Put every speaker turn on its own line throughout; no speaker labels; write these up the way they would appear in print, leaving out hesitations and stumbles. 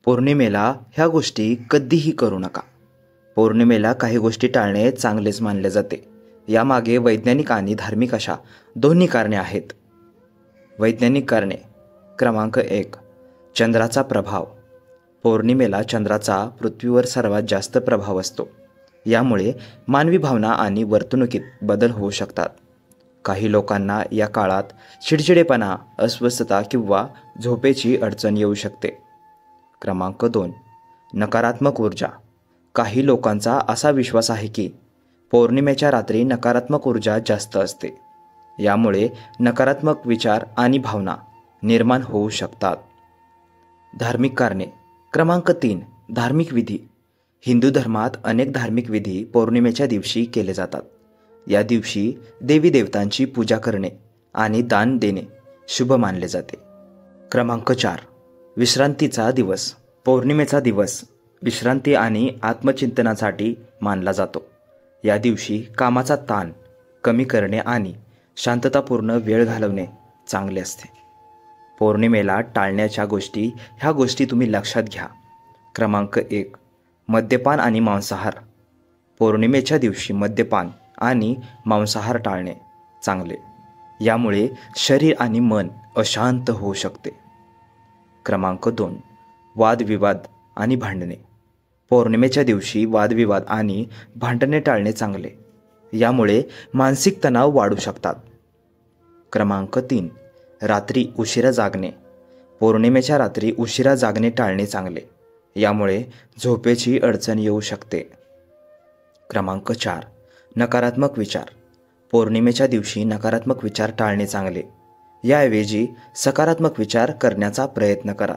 पौर्णिमेला ह्या गोष्टी कधीही करू नका. पौर्णिमेला काही गोष्टी टाळणे चांगलेच मानले जाते. यामागे वैज्ञानिक आणि धार्मिक अशा दोन्ही कारणे आहेत. वैज्ञानिक कारणे. क्रमांक 1. चंद्राचा प्रभाव. पौर्णिमेला चंद्राचा पृथ्वीवर सर्वात जास्त प्रभाव असतो. यामुळे मानवी भावना आणि वर्तणुकीत बदल होऊ शकतात. काही लोकांना या काळात चिडचिडेपणा, अस्वस्थता किंवा झोपेची अडचण येऊ शकते. क्रमांक 2. नकारात्मक ऊर्जा. काही लोकांचा असा विश्वास आहे की पौर्णिमेच्या रात्री नकारात्मक ऊर्जा जास्त असते. यामुळे नकारात्मक विचार आणि भावना निर्माण होऊ शकतात. धार्मिक कारणे. क्रमांक 3. धार्मिक विधी. हिंदू धर्मात अनेक धार्मिक विधी पौर्णिमेच्या दिवशी केले जातात. या दिवशी देवी देवतांची पूजा करणे आणि दान देणे शुभ मानले जाते. क्रमांक 4. विश्रांतीचा दिवस. पौर्णिमेचा दिवस विश्रांती आणि आत्मचिंतनासाठी मानला जातो. या दिवशी कामाचा ताण कमी करणे आणि शांततापूर्ण वेळ घालवणे चांगले असते. पौर्णिमेला टाळण्याच्या गोष्टी ह्या गोष्टी तुम्ही लक्षात घ्या. क्रमांक 1. मद्यपान आणि मांसाहार. पौर्णिमेच्या दिवशी मद्यपान आणि मांसाहार टाळणे चांगले. यामुळे शरीर आणि मन अशांत होऊ शकते. क्रमांक 2. वादविवाद आणि भांडणे. पौर्णिमेच्या दिवशी वादविवाद आणि भांडणे टाळणे चांगले. यामुळे मानसिक तणाव वाढू शकतात. क्रमांक 3. रात्री उशिरा जागणे. पौर्णिमेच्या रात्री उशिरा जागणे टाळणे चांगले. यामुळे झोपेची अडचण येऊ शकते. क्रमांक 4. नकारात्मक विचार. पौर्णिमेच्या दिवशी नकारात्मक विचार टाळणे चांगले. याऐवजी सकारात्मक विचार करण्याचा प्रयत्न करा.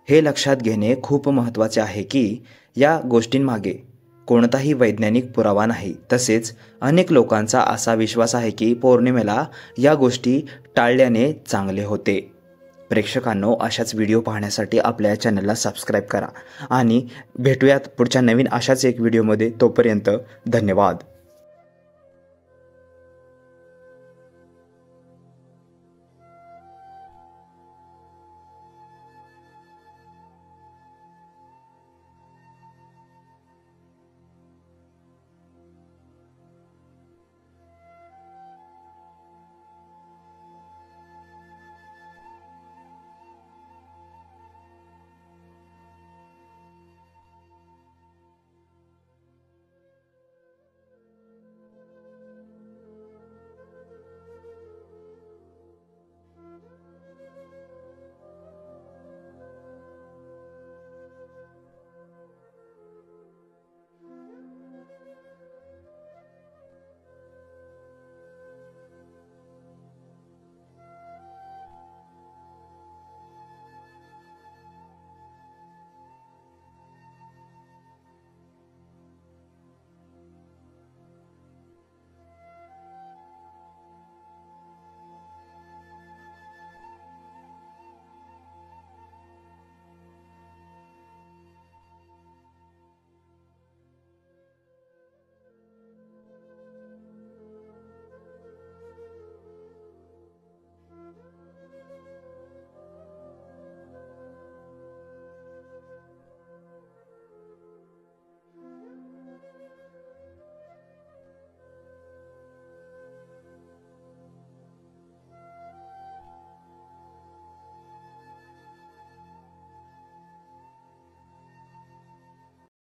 हे लक्षात घेणे खूप महत्त्वाचे आहे की या गोष्टींमागे कोणताही वैज्ञानिक पुरावा नाही. तसेच अनेक लोकांचा असा विश्वास आहे की पौर्णिमेला या गोष्टी टाळल्याने चांगले होते. प्रेक्षकांनो, अशाच व्हिडिओ पाहण्यासाठी आपल्या चॅनलला सबस्क्राईब करा आणि भेटूयात पुढच्या नवीन अशाच एक व्हिडिओमध्ये. तोपर्यंत धन्यवाद.